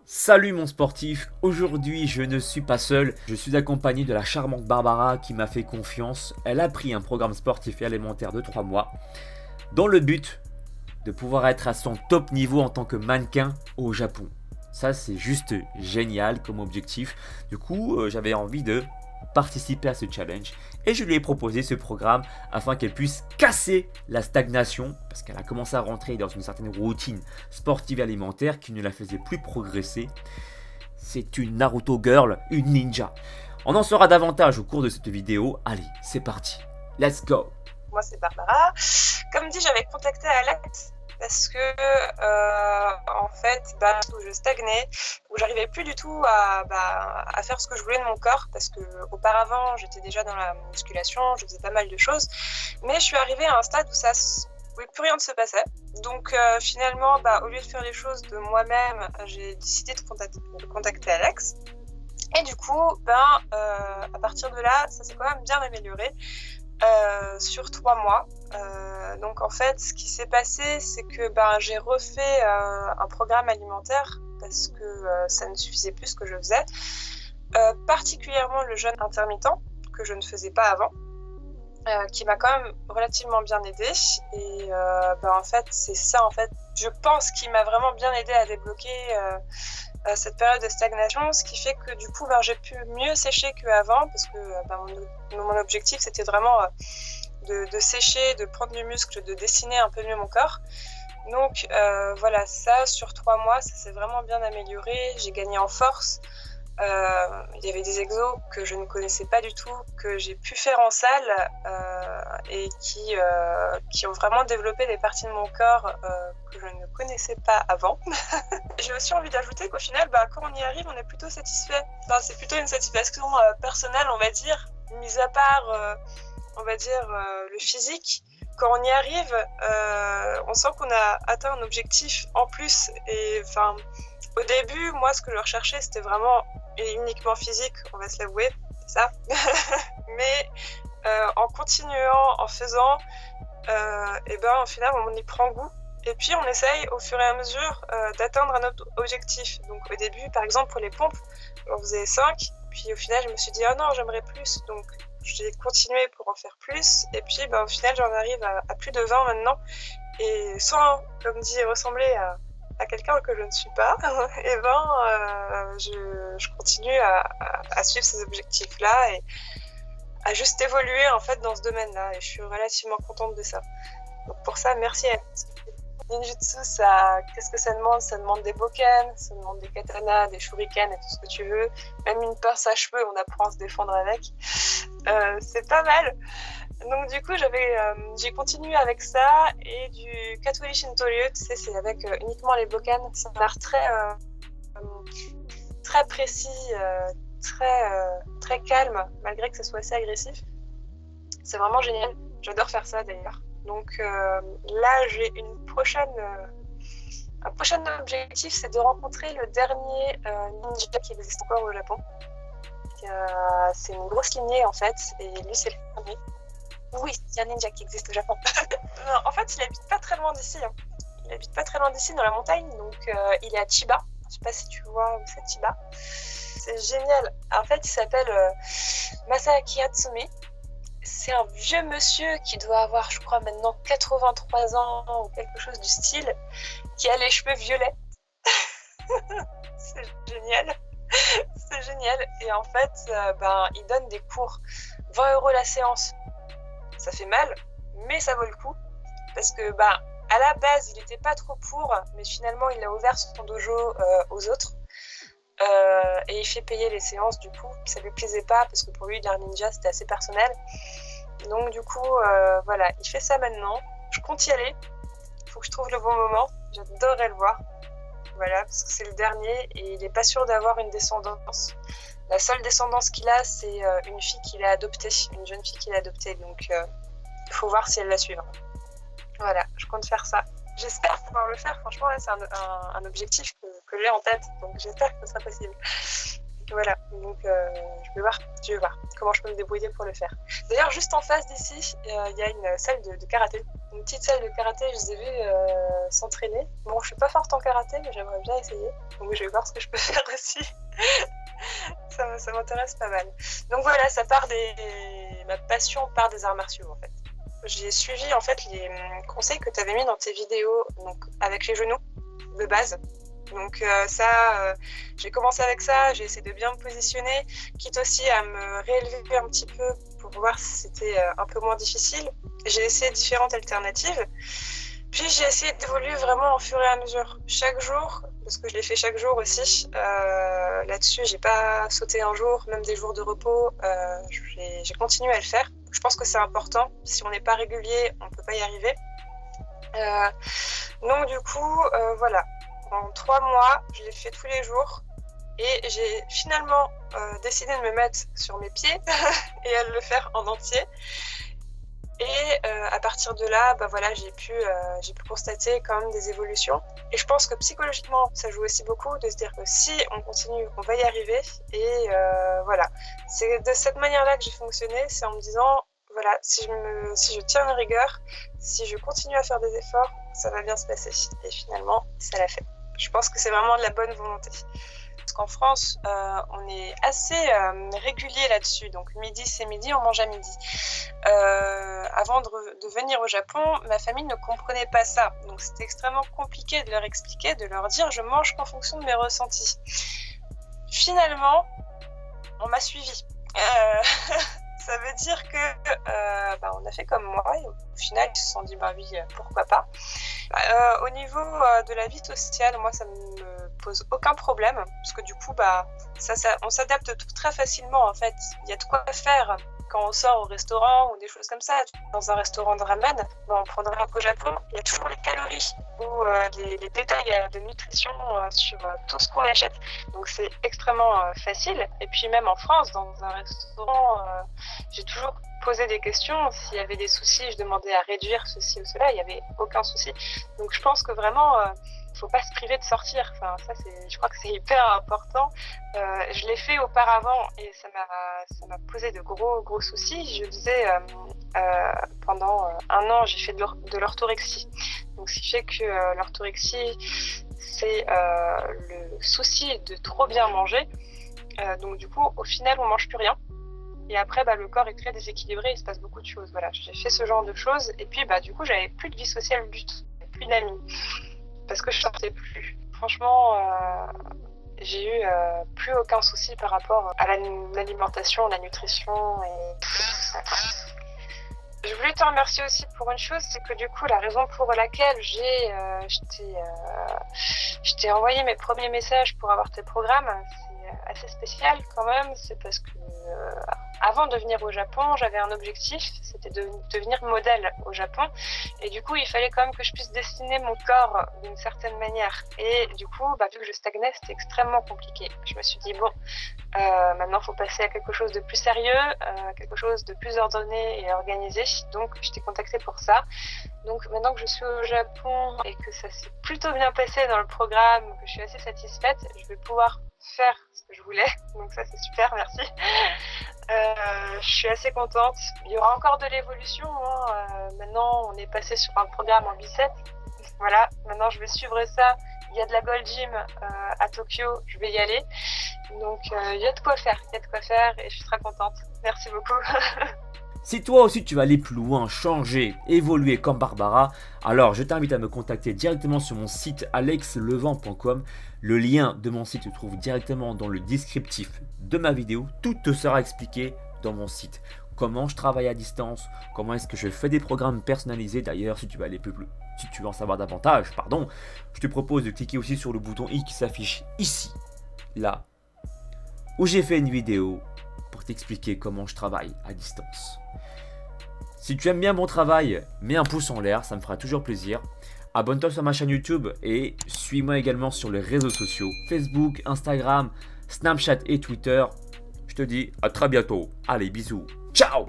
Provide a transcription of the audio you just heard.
Salut mon sportif, aujourd'hui je ne suis pas seul, je suis accompagné de la charmante Barbara qui m'a fait confiance. Elle a pris un programme sportif et alimentaire de 3 mois dans le but de pouvoir être à son top niveau en tant que mannequin au Japon. Ça c'est juste génial comme objectif. Du coup j'avais envie de participer à ce challenge et je lui ai proposé ce programme afin qu'elle puisse casser la stagnation parce qu'elle a commencé à rentrer dans une certaine routine sportive et alimentaire qui ne la faisait plus progresser. C'est une Naruto girl, une ninja. On en saura davantage au cours de cette vidéo. Allez, c'est parti. Let's go. Moi c'est Barbara. Comme dit, j'avais contacté Alex parce que en fait où je stagnais, où j'arrivais plus du tout à faire ce que je voulais de mon corps, parce que auparavant j'étais déjà dans la musculation, je faisais pas mal de choses, mais je suis arrivée à un stade où plus rien ne se passait. Donc finalement, au lieu de faire les choses de moi-même, j'ai décidé de contacter Alex. Et du coup, à partir de là, ça s'est quand même bien amélioré. Sur 3 mois. Donc en fait, ce qui s'est passé, c'est que j'ai refait un programme alimentaire parce que ça ne suffisait plus ce que je faisais. Particulièrement le jeûne intermittent que je ne faisais pas avant, qui m'a quand même relativement bien aidée. Et en fait, c'est ça en fait, je pense, qui m'a vraiment bien aidée à débloquer cette période de stagnation, ce qui fait que du coup j'ai pu mieux sécher qu'avant, parce que mon objectif c'était vraiment de sécher, de prendre du muscle, de dessiner un peu mieux mon corps. Donc voilà, ça sur 3 mois ça s'est vraiment bien amélioré, j'ai gagné en force. Il y avait des exos que je ne connaissais pas du tout, que j'ai pu faire en salle et qui ont vraiment développé des parties de mon corps que je ne connaissais pas avant. J'ai aussi envie d'ajouter qu'au final, quand on y arrive, on est plutôt satisfait. C'est plutôt une satisfaction personnelle, on va dire, mis à part, on va dire, le physique. Quand on y arrive, on sent qu'on a atteint un objectif en plus. Et au début, moi, ce que je recherchais, c'était vraiment et uniquement physique, on va se l'avouer, c'est ça. Mais en continuant, en faisant, au final, on y prend goût. Et puis, on essaye au fur et à mesure d'atteindre un autre objectif. Donc, au début, par exemple, pour les pompes, on faisait 5. Puis, au final, je me suis dit, oh non, j'aimerais plus. Donc, j'ai continué pour en faire plus. Et puis, au final, j'en arrive à plus de 20 maintenant. Et sans, comme dit, ressembler à quelqu'un que je ne suis pas, je continue à suivre ces objectifs-là et à juste évoluer en fait dans ce domaine-là. Et je suis relativement contente de ça. Donc pour ça, merci à Ninjutsu. Qu'est-ce que ça demande? Ça demande des bokken, ça demande des katanas, des shurikens et tout ce que tu veux. Même une pince à cheveux, on apprend à se défendre avec. C'est pas mal. Donc du coup, j'ai continué avec ça, et du Katori Shintoryu, tu sais, c'est avec uniquement les bokken. C'est un art très précis, très calme, malgré que ce soit assez agressif. C'est vraiment génial. J'adore faire ça d'ailleurs. Donc là, j'ai un prochain objectif, c'est de rencontrer le dernier ninja qui existe encore au Japon. C'est une grosse lignée en fait, et lui c'est le premier. Oui, il y a un ninja qui existe au Japon. Non, en fait, il habite pas très loin d'ici. Hein. Il habite pas très loin d'ici, dans la montagne. Donc, il est à Chiba. Je sais pas si tu vois où c'est Chiba. C'est génial. En fait, il s'appelle Masaaki Hatsumi. C'est un vieux monsieur qui doit avoir, je crois, maintenant 83 ans ou quelque chose du style, qui a les cheveux violets. C'est génial. C'est génial. Et en fait, il donne des cours. 20 € la séance. Ça fait mal, mais ça vaut le coup, parce que à la base il était pas trop pour, mais finalement il a ouvert son dojo aux autres, et il fait payer les séances. Du coup ça lui plaisait pas, parce que pour lui l'art ninja c'était assez personnel. Donc du coup voilà, il fait ça maintenant. Je compte y aller, il faut que je trouve le bon moment. J'adorerais le voir, voilà, parce que c'est le dernier et il est pas sûr d'avoir une descendance. La seule descendance qu'il a, c'est une fille qu'il a adoptée, une jeune fille qu'il a adoptée. Donc, il faut voir si elle la suivra. Voilà, je compte faire ça. J'espère pouvoir le faire. Franchement, là, c'est un objectif que j'ai en tête. Donc, j'espère que ce sera possible. Voilà, donc je vais voir comment je peux me débrouiller pour le faire. D'ailleurs, juste en face d'ici, il y a une salle de karaté. une petite salle de karaté, je les ai vus s'entraîner. Bon, je suis pas forte en karaté, mais j'aimerais bien essayer. Donc je vais voir ce que je peux faire aussi. ça m'intéresse pas mal. Donc voilà, ma passion part des arts martiaux en fait. J'ai suivi en fait les conseils que tu avais mis dans tes vidéos, donc avec les genoux de base. Donc j'ai commencé avec ça, j'ai essayé de bien me positionner, quitte aussi à me réélever un petit peu pour voir si c'était un peu moins difficile. J'ai essayé différentes alternatives, puis j'ai essayé d'évoluer vraiment au fur et à mesure. Chaque jour, parce que je l'ai fait chaque jour aussi, là-dessus j'ai pas sauté un jour, même des jours de repos, j'ai continué à le faire. Je pense que c'est important, si on n'est pas régulier, on peut pas y arriver. Donc du coup, voilà. En 3 mois, je l'ai fait tous les jours et j'ai finalement décidé de me mettre sur mes pieds et à le faire en entier. Et à partir de là, voilà, j'ai pu constater quand même des évolutions. Et je pense que psychologiquement, ça joue aussi beaucoup de se dire que si on continue, on va y arriver. Et voilà, c'est de cette manière-là que j'ai fonctionné, c'est en me disant, voilà, si je tiens une rigueur, si je continue à faire des efforts, ça va bien se passer. Et finalement, ça l'a fait. Je pense que c'est vraiment de la bonne volonté. Parce qu'en France, on est assez régulier là-dessus. Donc midi, c'est midi, on mange à midi. Avant de venir au Japon, ma famille ne comprenait pas ça. Donc c'était extrêmement compliqué de leur expliquer, de leur dire je mange qu'en fonction de mes ressentis. Finalement, on m'a suivi. Ça veut dire que on a fait comme moi et au final ils se sont dit oui, pourquoi pas. Au niveau de la vie sociale, moi ça me pose aucun problème parce que du coup on s'adapte très facilement en fait. Il y a de quoi faire quand on sort au restaurant ou des choses comme ça. Dans un restaurant de ramen, on prendra au Japon, il y a toujours les calories ou les détails de nutrition sur tout ce qu'on achète. Donc c'est extrêmement facile. Et puis même en France, dans un restaurant, j'ai toujours posé des questions. S'il y avait des soucis, je demandais à réduire ceci ou cela. Il n'y avait aucun souci. Donc je pense que vraiment, faut pas se priver de sortir. Enfin, ça, je crois que c'est hyper important. Je l'ai fait auparavant et ça m'a posé de gros soucis. Je disais, pendant 1 an, j'ai fait de l'orthorexie. Donc, ce qui fait que l'orthorexie, c'est le souci de trop bien manger. Donc, du coup, au final, on mange plus rien. Et après, le corps est très déséquilibré, il se passe beaucoup de choses. Voilà, j'ai fait ce genre de choses. Et puis, du coup, j'avais plus de vie sociale du tout, plus d'amis. Parce que je sortais plus. Franchement, j'ai eu plus aucun souci par rapport à l'alimentation, la nutrition et tout ça. Je voulais te remercier aussi pour une chose, c'est que du coup, la raison pour laquelle je t'ai envoyé mes premiers messages pour avoir tes programmes, c'est assez spécial quand même. C'est parce que avant de venir au Japon, j'avais un objectif, c'était de devenir modèle au Japon. Et du coup, il fallait quand même que je puisse dessiner mon corps d'une certaine manière. Et du coup, vu que je stagnais, c'était extrêmement compliqué. Je me suis dit, maintenant, il faut passer à quelque chose de plus sérieux, quelque chose de plus ordonné et organisé. Donc, je t'ai contacté pour ça. Donc, maintenant que je suis au Japon et que ça s'est plutôt bien passé dans le programme, que je suis assez satisfaite, je vais pouvoir faire ce que je voulais. Donc ça, c'est super, merci. Je suis assez contente. Il y aura encore de l'évolution. Maintenant, on est passé sur un programme en bicep. Voilà, maintenant je vais suivre ça. Il y a de la Gold Gym à Tokyo, je vais y aller. Donc il y a de quoi faire, et je suis très contente. Merci beaucoup. Si toi aussi tu veux aller plus loin, changer, évoluer comme Barbara, alors je t'invite à me contacter directement sur mon site alexlevent.com. Le lien de mon site se trouve directement dans le descriptif de ma vidéo. Tout te sera expliqué dans mon site. Comment je travaille à distance, comment est-ce que je fais des programmes personnalisés. D'ailleurs, si tu veux aller si tu veux en savoir davantage, je te propose de cliquer aussi sur le bouton i qui s'affiche ici, là, où j'ai fait une vidéo pour t'expliquer comment je travaille à distance. Si tu aimes bien mon travail, mets un pouce en l'air, ça me fera toujours plaisir. Abonne-toi sur ma chaîne YouTube et suis-moi également sur les réseaux sociaux, Facebook, Instagram, Snapchat et Twitter. Je te dis à très bientôt. Allez, bisous. Ciao!